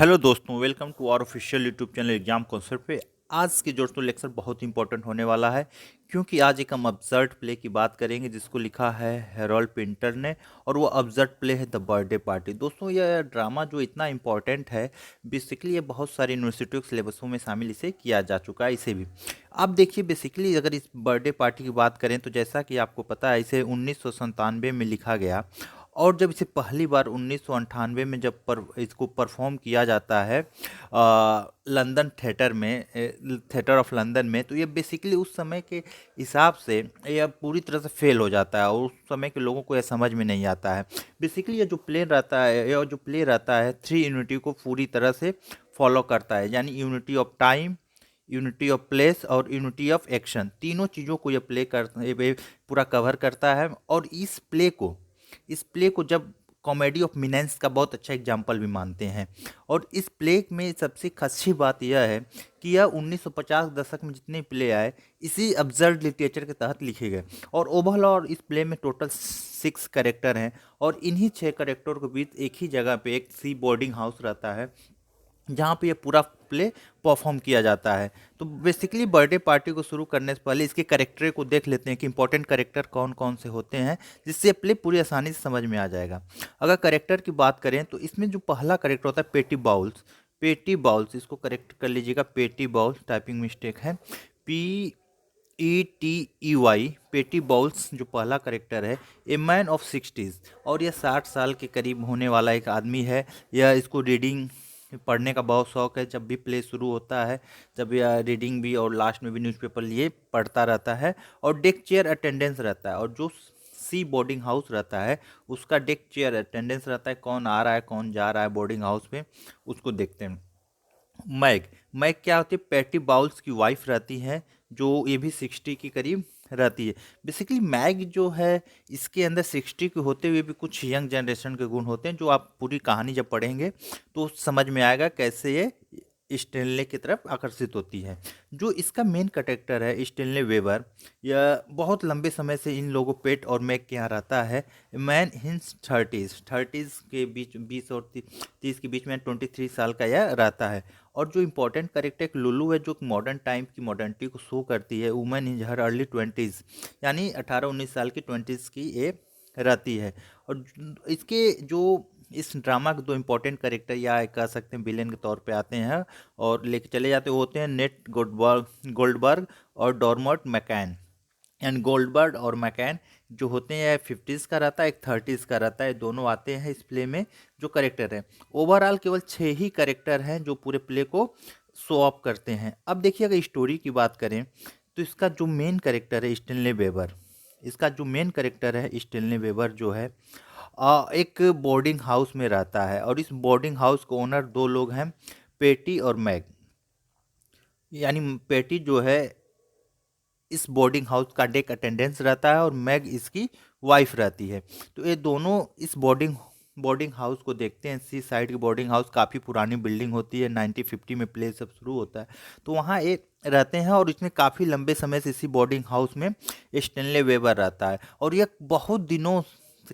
Hello दोस्तों, welcome to our official YouTube channel exam concept पे। आज के दोस्तों लेक्चर बहुत इंपॉर्टेंट होने वाला है, क्योंकि आज एक हम अब्सर्ड प्ले की बात करेंगे जिसको लिखा है हेरोल्ड पिंटर ने, और वो अब्सर्ड प्ले है द बर्थडे पार्टी। दोस्तों यह ड्रामा जो इतना इंपॉर्टेंट है, बेसिकली ये बहुत सारी यूनिवर्सिटियों के सिलेबसों में शामिल इसे किया जा चुका है। इसे भी आप देखिए, बेसिकली अगर इस बर्थडे पार्टी की बात करें तो जैसा कि आपको पता है, इसे 1997 में लिखा गया। और जब इसे पहली बार 1998 में जब इसको परफॉर्म किया जाता है लंदन थिएटर में, थिएटर ऑफ लंदन में, तो ये बेसिकली उस समय के हिसाब से यह पूरी तरह से फेल हो जाता है और उस समय के लोगों को यह समझ में नहीं आता है। बेसिकली यह जो प्ले रहता है 3 यूनिटी को पूरी तरह से फॉलो करता है, यानी unity of time, unity of place और यूनिटी ऑफ एक्शन, तीनों चीज़ों को यह प्ले कर ये पूरा कवर करता है। और इस प्ले को जब कॉमेडी ऑफ मिनेंस का बहुत अच्छा एग्जाम्पल भी मानते हैं। और इस प्ले में सबसे अच्छी बात यह है कि यह 1950 दशक में जितने प्ले आए इसी अब्सर्ड लिटरेचर के तहत लिखे गए। और ओवरऑल इस प्ले में टोटल 6 कैरेक्टर हैं, और इन्हीं 6 कैरेक्टर के बीच एक ही जगह पे एक सी बोर्डिंग हाउस रहता है जहाँ पे ये पूरा प्ले परफॉर्म किया जाता है। तो बेसिकली बर्थडे पार्टी को शुरू करने से पहले इसके कैरेक्टर को देख लेते हैं कि इंपॉर्टेंट कैरेक्टर कौन कौन से होते हैं, जिससे प्ले पूरी आसानी से समझ में आ जाएगा। अगर कैरेक्टर की बात करें तो इसमें जो पहला कैरेक्टर होता है पेटी बाउल्स, इसको करेक्ट कर लीजिएगा, पेटी बाउल्स, टाइपिंग मिस्टेक है, PETEY, पेटी बाउल्स जो पहला करेक्टर है, ए मैन ऑफ 60s, और यह 60 साल के करीब होने वाला एक आदमी है। यह इसको रीडिंग पढ़ने का बहुत शौक है। जब भी प्ले शुरू होता है, जब यह रीडिंग भी और लास्ट में भी न्यूज़पेपर लिए पढ़ता रहता है। और डेक चेयर अटेंडेंस रहता है, और जो सी बोर्डिंग हाउस रहता है उसका डेक चेयर अटेंडेंस रहता है, कौन आ रहा है कौन जा रहा है बोर्डिंग हाउस में, उसको देखते हैं। मैग मैग क्या होती है, पैटी बाउल्स की वाइफ रहती है, जो ये भी 60 के करीब रहती है। बेसिकली मैग जो है, इसके अंदर 60 के होते हुए भी कुछ यंग जनरेशन के गुण होते हैं, जो आप पूरी कहानी जब पढ़ेंगे तो समझ में आएगा कैसे ये स्टेनले की तरफ आकर्षित होती है। जो इसका मेन कैरेक्टर है स्टेनले वेबर, यह बहुत लंबे समय से इन लोगों पेट और मैग के यहाँ रहता है। मैन हिंस थर्टीज़ के बीच, 20 और 30 के बीच में, 23 साल का यह रहता है। और जो इम्पोर्टेंट कैरेक्टर एक लुलू है, जो मॉडर्न टाइम की मॉडर्निटी को शो करती है। Women in her early 20s, यानी 18-19 साल की 20s की ये रहती है। और इसके जो इस ड्रामा के 2 इम्पोर्टेंट कैरेक्टर या कह सकते हैं विलेन के तौर पे आते हैं और लेके चले जाते होते हैं, नेट गोल्डबर्ग और डॉर्मट मैकैन। एंड गोल्डबर्ग और मैकैन जो होते हैं 50s का रहता है, एक 30s का रहता है, दोनों आते हैं इस प्ले में। जो करेक्टर है, ओवरऑल केवल 6 ही करेक्टर हैं जो पूरे प्ले को शो ऑफ करते हैं। अब देखिए, अगर स्टोरी की बात करें तो इसका जो मेन करेक्टर है स्टेनले वेबर, जो है एक बोर्डिंग हाउस में रहता है। और इस बोर्डिंग हाउस के ओनर 2 लोग हैं, पेटी और मैग। यानी पेटी जो है इस बोर्डिंग हाउस का डेक अटेंडेंस रहता है, और मैग इसकी वाइफ रहती है। तो ये दोनों इस बोर्डिंग बोर्डिंग हाउस को देखते हैं। सी साइड की बोर्डिंग हाउस काफ़ी पुरानी बिल्डिंग होती है, 1950 में प्ले सब शुरू होता है, तो वहाँ ये रहते हैं। और इसमें काफ़ी लंबे समय से इसी बोर्डिंग हाउस में स्टेनले वेबर रहता है, और यह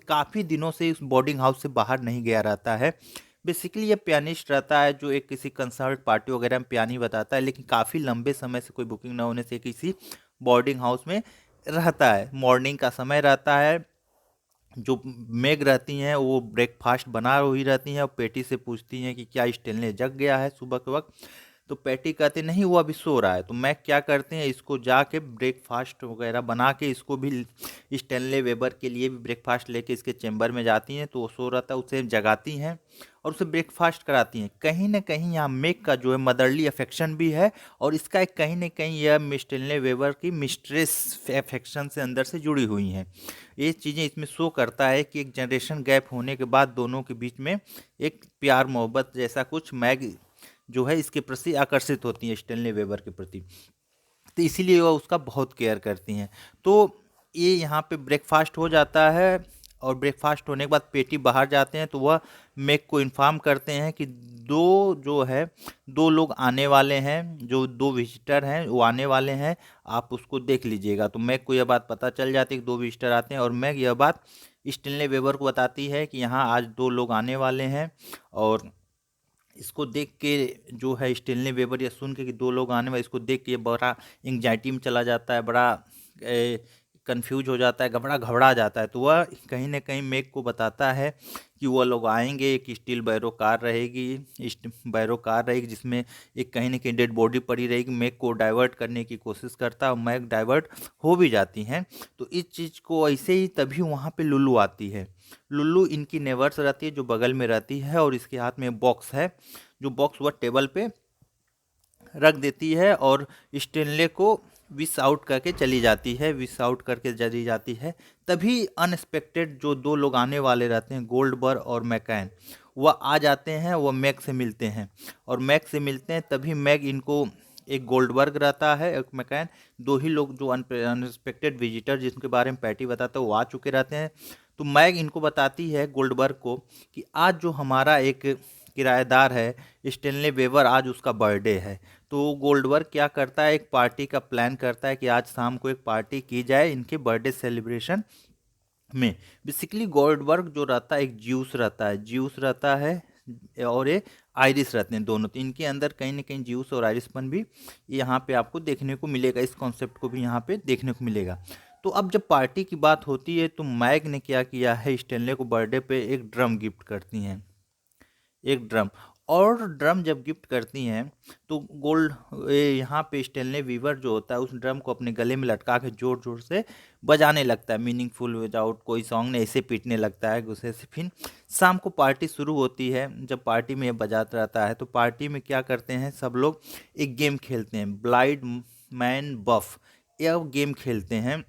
काफ़ी दिनों से इस बोर्डिंग हाउस से बाहर नहीं गया रहता है। बेसिकली ये पियानिस्ट रहता है, जो एक किसी कंसर्ट पार्टी वगैरह में पियानी बताता है, लेकिन काफ़ी लंबे समय से कोई बुकिंग ना होने से किसी बोर्डिंग हाउस में रहता है। मॉर्निंग का समय रहता है, जो मेग रहती हैं वो ब्रेकफास्ट बना रही रहती हैं, और पेटी से पूछती हैं कि क्या स्टेनले जग गया है सुबह के वक्त। तो पैटी कहते नहीं, वो अभी सो रहा है। तो मैक क्या करते हैं, इसको जाके ब्रेकफास्ट वगैरह बना के इसको भी, स्टेनले वेबर के लिए भी ब्रेकफास्ट लेके इसके चेम्बर में जाती हैं। तो वो सो रहा था, उसे जगाती हैं और उसे ब्रेकफास्ट कराती हैं। कहीं ना कहीं यहाँ मेक का जो है मदरली अफेक्शन भी है, और इसका एक कहीं ना कहीं यह स्टेनले वेबर की मिस्ट्रेस अफेक्शन से अंदर से जुड़ी हुई हैं। ये चीज़ें इसमें शो करता है कि एक जनरेशन गैप होने के बाद दोनों के बीच में एक प्यार मोहब्बत जैसा कुछ मैग जो है इसके प्रति आकर्षित होती हैं स्टेनले वेबर के प्रति। तो इसीलिए वह उसका बहुत केयर करती हैं। तो ये यहाँ पे ब्रेकफास्ट हो जाता है, और ब्रेकफास्ट होने के बाद पेटी बाहर जाते हैं, तो वह मेक को इन्फॉर्म करते हैं कि दो लोग आने वाले हैं, जो 2 विजिटर हैं वो आने वाले हैं, आप उसको देख लीजिएगा। तो मैक को यह बात पता चल जाती है कि 2 विजिटर आते हैं, और मैक यह बात स्टेनले वेबर को बताती है कि यहाँ आज 2 लोग आने वाले हैं, और इसको देख के जो है स्टेनली वेबर या सुन के कि दो लोग आने वाले, इसको देख के ये बड़ा एंग्जाइटी में चला जाता है, बड़ा कंफ्यूज हो जाता है, घबरा घबरा जाता है। तो वह कहीं ना कहीं मेग को बताता है कि वह लोग आएंगे, एक स्टील बैरो कार रहेगी, बैरो कार रहेगी जिसमें एक कहीं ना कहीं डेड बॉडी पड़ी रहेगी। मेग को डाइवर्ट करने की कोशिश करता है और मैग डाइवर्ट हो भी जाती हैं। तो इस चीज़ को ऐसे ही तभी वहाँ पे लुल्लू आती है। लुल्लू इनकी नेबर्स रहती है जो बगल में रहती है, और इसके हाथ में बॉक्स है, जो बॉक्स वह टेबल पे रख देती है और स्टेनले को विश आउट करके चली जाती है, विश आउट करके चली जाती है। तभी अनएक्सपेक्टेड जो दो लोग आने वाले रहते हैं, गोल्डबर्ग और मैकैन, वह आ जाते हैं, वह मैग से मिलते हैं। और मैग से मिलते हैं तभी मैग इनको, एक गोल्डबर्ग रहता है, एक मैकैन, दो ही लोग जो अनएक्सपेक्टेड विजिटर जिनके बारे में पैटी बताता है वो आ चुके रहते हैं। तो मैग इनको बताती है गोल्डबर्ग को कि आज जो हमारा एक किराएदार है स्टेनले वेबर, आज उसका बर्थडे है। तो गोल्डबर्ग क्या करता है, एक पार्टी का प्लान करता है कि आज शाम को एक पार्टी की जाए इनके बर्थडे सेलिब्रेशन में। बेसिकली गोल्डबर्ग जो रहता है एक ज्यूस रहता है, ज्यूस रहता है और ये आयरिश रहते हैं दोनों। तो इनके अंदर कहीं ना कहीं ज्यूस और आयरिशपन भी यहाँ पे आपको देखने को मिलेगा, इस कॉन्सेप्ट को भी यहाँ पे देखने को मिलेगा। तो अब जब पार्टी की बात होती है तो मैग ने क्या किया है, स्टेनले को बर्थडे पे एक ड्रम गिफ्ट करती हैं, एक ड्रम। और ड्रम जब गिफ्ट करती हैं तो यहाँ पे स्टेनले वीवर जो होता है उस ड्रम को अपने गले में लटका के जोर जोर से बजाने लगता है, मीनिंगफुल विदाउट कोई सॉन्ग ने, ऐसे पीटने लगता है गुस्से से। फिर शाम को पार्टी शुरू होती है। जब पार्टी में ये बजाता रहता है तो पार्टी में क्या करते हैं, सब लोग एक गेम खेलते हैं, ब्लाइंड मैन बफ, यह गेम खेलते हैं।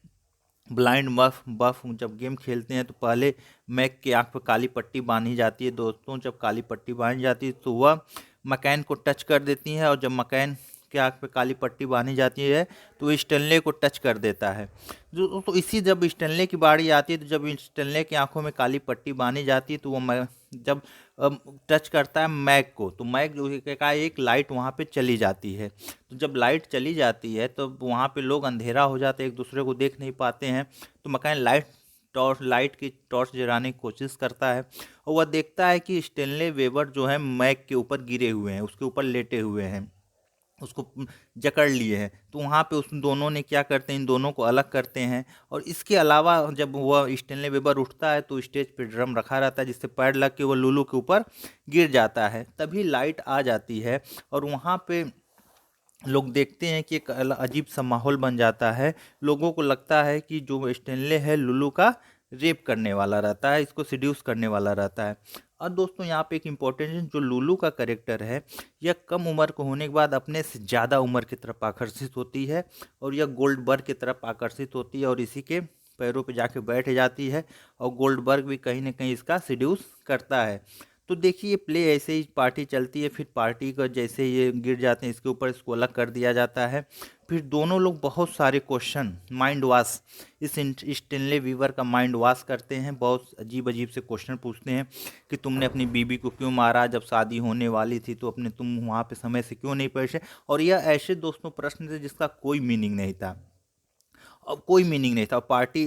ब्लाइंड बफ बफ जब गेम खेलते हैं तो पहले मैक की आंख पर काली पट्टी बांधी जाती है दोस्तों। जब काली पट्टी बांधी जाती है तो वह मकैन को टच कर देती है, और जब मकैन की आंख पे काली पट्टी बांधी जाती है तो स्टेनले को टच कर देता है। जो तो इसी जब स्टेनले की बारी आती है तो जब स्टेनले की आंखों में काली पट्टी बांधी जाती है तो वो जब टच करता है मैक को, तो मैक जो है का एक लाइट वहाँ पे चली जाती है। तो जब लाइट चली जाती है तो वहाँ पे लोग अंधेरा हो जाते हैं, एक दूसरे को देख नहीं पाते हैं। तो मकैन लाइट की टॉर्च जलाने की कोशिश करता है और वह देखता है कि स्टेनले वेबर जो है मैक के ऊपर गिरे हुए हैं, उसके ऊपर लेटे हुए हैं, उसको जकड़ लिए हैं। तो वहाँ पे उस दोनों ने क्या करते हैं, इन दोनों को अलग करते हैं। और इसके अलावा जब वह स्टेनले वेबर उठता है तो स्टेज पे ड्रम रखा रहता है जिससे पैर लग के वह लुल्लू के ऊपर गिर जाता है। तभी लाइट आ जाती है और वहाँ पे लोग देखते हैं कि एक अजीब सा माहौल बन जाता है। लोगों को लगता है कि जो स्टेनले है लुल्लू का रेप करने वाला रहता है, इसको सिड्यूस करने वाला रहता है। और दोस्तों यहाँ पे एक इम्पोर्टेंट है, जो लुल्लू का करेक्टर है यह कम उम्र को होने के बाद अपने से ज़्यादा उम्र की तरफ आकर्षित होती है और यह गोल्डबर्ग की तरफ आकर्षित होती है और इसी के पैरों पे जाके बैठ जाती है और गोल्डबर्ग भी कहीं ना कहीं इसका सिड्यूस करता है। तो देखिए प्ले ऐसे ही पार्टी चलती है। फिर पार्टी का जैसे ये गिर जाते हैं इसके ऊपर इसको अलग कर दिया जाता है। फिर दोनों लोग बहुत सारे क्वेश्चन माइंड वॉश, इस स्टेनले वीवर का माइंड वॉश करते हैं, बहुत अजीब अजीब से क्वेश्चन पूछते हैं कि तुमने अपनी बीबी को क्यों मारा, जब शादी होने वाली थी तो तुम वहाँ पे समय से क्यों नहीं पहुँचे। और यह ऐसे दोस्तों प्रश्न थे जिसका कोई मीनिंग नहीं था, अब कोई मीनिंग नहीं था। पार्टी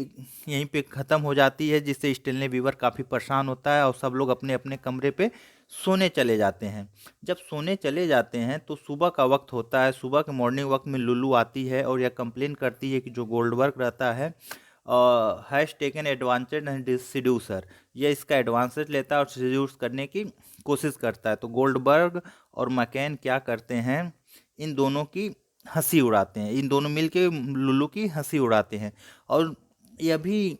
यहीं पे ख़त्म हो जाती है जिससे स्टेनले वीवर काफ़ी परेशान होता है और सब लोग अपने अपने कमरे पे सोने चले जाते हैं। जब सोने चले जाते हैं तो सुबह का वक्त होता है। सुबह के मॉर्निंग वक्त में लुल्लू आती है और यह कंप्लेन करती है कि जो गोल्डबर्ग रहता है हैज़ टेकन एडवांटेज एंड सिड्यूसर, यह इसका एडवांटेज लेता है और सिड्यूस करने की कोशिश करता है। तो गोल्डबर्ग और मैकैन क्या करते हैं, इन दोनों की हंसी उड़ाते हैं, इन दोनों मिलके लुल्लू की हंसी उड़ाते हैं। और ये अभी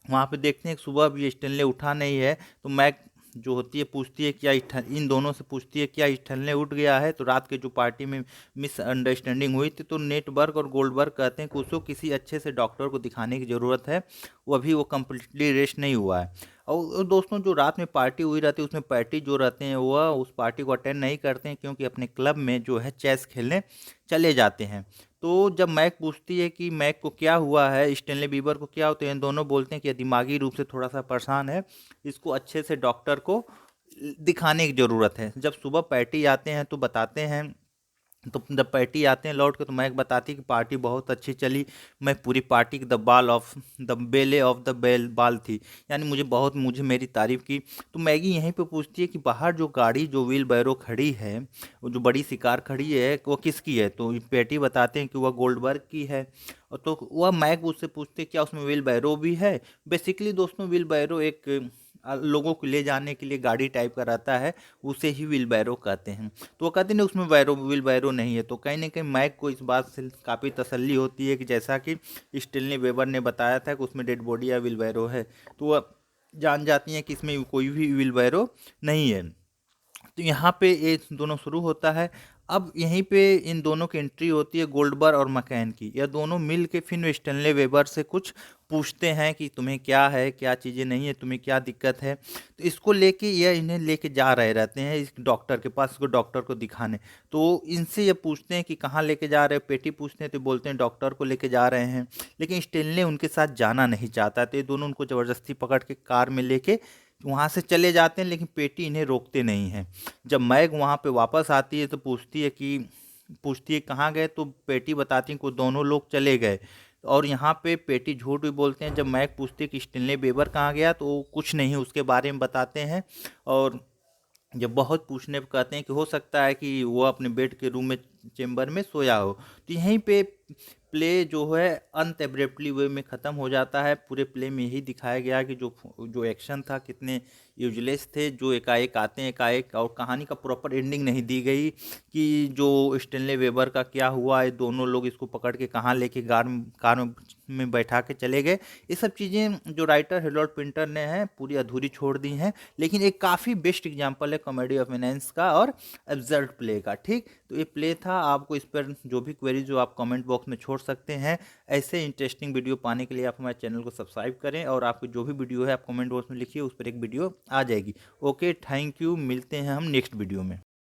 वहाँ पे देखते हैं कि सुबह भी स्टेनले उठा नहीं है तो मैक जो होती है पूछती है क्या इन दोनों से पूछती है क्या स्टेनले उठ गया है। तो रात के जो पार्टी में मिसअंडरस्टैंडिंग हुई थी तो नेटवर्क और गोल्डबर्ग कहते हैं कि उसको किसी अच्छे से डॉक्टर को दिखाने की ज़रूरत है, वो अभी वो कम्प्लीटली रेस्ट नहीं हुआ है। और दोस्तों जो रात में पार्टी हुई रहती है उसमें पैटी जो रहते हैं वह उस पार्टी को अटेंड नहीं करते हैं क्योंकि अपने क्लब में जो है चेस खेलने चले जाते हैं। तो जब मैक पूछती है कि मैक को क्या हुआ है, स्टेनले बीबर को क्या होता है, इन दोनों बोलते हैं कि दिमागी रूप से थोड़ा सा परेशान है, इसको अच्छे से डॉक्टर को दिखाने की ज़रूरत है। जब सुबह पैटी आते हैं तो बताते हैं तो जब पैटी आते हैं लौट के, तो मैग बताती है कि पार्टी बहुत अच्छी चली, मैं पूरी पार्टी की द बाल ऑफ द बेले ऑफ द बेल बाल थी, यानी मुझे मेरी तारीफ की। तो मैगी यहीं पे पूछती है कि बाहर जो गाड़ी, जो व्हील बैरो खड़ी है, वो जो बड़ी सी कार खड़ी है, वो किसकी है? तो पैटी बताते हैं कि वह गोल्डबर्ग की है। और तो वह मैग उससे पूछते हैं क्या उसमें व्हील बैरो भी है? बेसिकली दोस्तों, व्हील बैरो एक लोगों को ले जाने के लिए गाड़ी टाइप का रहता है, उसे ही व्हील बैरो कहते हैं। तो वो कहते हैं उसमें व्हील बैरो नहीं है। तो कहीं ना कहीं मैक को इस बात से काफ़ी तसल्ली होती है कि जैसा कि स्टेनली वेबर ने बताया था कि उसमें डेड बॉडी या व्हील बैरो है, तो वह जान जाती हैं कि इसमें कोई भी व्हील बैरो नहीं है। तो यहाँ पे ये दोनों शुरू होता है। अब यहीं पे इन दोनों की एंट्री होती है, गोल्डबर्ग और मकैन की। यह दोनों मिल के फिर स्टेनले वेबर से कुछ पूछते हैं कि तुम्हें क्या है, क्या चीज़ें नहीं है, तुम्हें क्या दिक्कत है। तो इसको लेके यह इन्हें लेके जा रहे रहते हैं इस डॉक्टर के पास, इसको डॉक्टर को दिखाने। तो इनसे ये पूछते हैं कि कहाँ लेके जा रहे हैं, पेटी पूछते हैं तो बोलते हैं डॉक्टर को लेके जा रहे हैं। लेकिन स्टेनले उनके साथ जाना नहीं चाहता, तो ये दोनों उनको ज़बरदस्ती पकड़ के कार में लेके वहाँ से चले जाते हैं, लेकिन पेटी इन्हें रोकते नहीं हैं। जब मैग वहाँ पे वापस आती है तो पूछती है कहाँ गए, तो पेटी बताती है कि वो दोनों लोग चले गए। और यहाँ पे पेटी झूठ भी बोलते हैं। जब मैग पूछती है कि स्टेनले बेबर कहाँ गया, तो वो कुछ नहीं उसके बारे में बताते हैं। और जब बहुत पूछने पे कहते हैं कि हो सकता है कि वो अपने बेड के रूम में, चेम्बर में सोया हो। तो यहीं पे प्ले जो है अंत एब्रेप्टली वे में ख़त्म हो जाता है। पूरे प्ले में यही दिखाया गया कि जो जो एक्शन था कितने यूजलेस थे, जो एकाएक आते हैं एकाएक, और कहानी का प्रॉपर एंडिंग नहीं दी गई कि जो स्टेनले वेबर का क्या हुआ, ये दोनों लोग इसको पकड़ के कहाँ लेके कार में बैठा के चले गए। ये सब चीज़ें जो राइटर हेरोल्ड पिंटर ने है पूरी अधूरी छोड़ दी हैं। लेकिन एक काफ़ी बेस्ट एग्जाम्पल है कॉमेडी ऑफ एनेंस का और एब्सर्ड प्ले का। ठीक, तो ये प्ले था। आपको इस पर जो भी क्वेरी जो आप कमेंट बॉक्स में छोड़ सकते हैं। ऐसे इंटरेस्टिंग वीडियो पाने के लिए आप हमारे चैनल को सब्सक्राइब करें, और आपको जो भी वीडियो है आप कमेंट बॉक्स में लिखिए, उस पर एक वीडियो आ जाएगी। ओके, थैंक यू, मिलते हैं हम नेक्स्ट वीडियो में।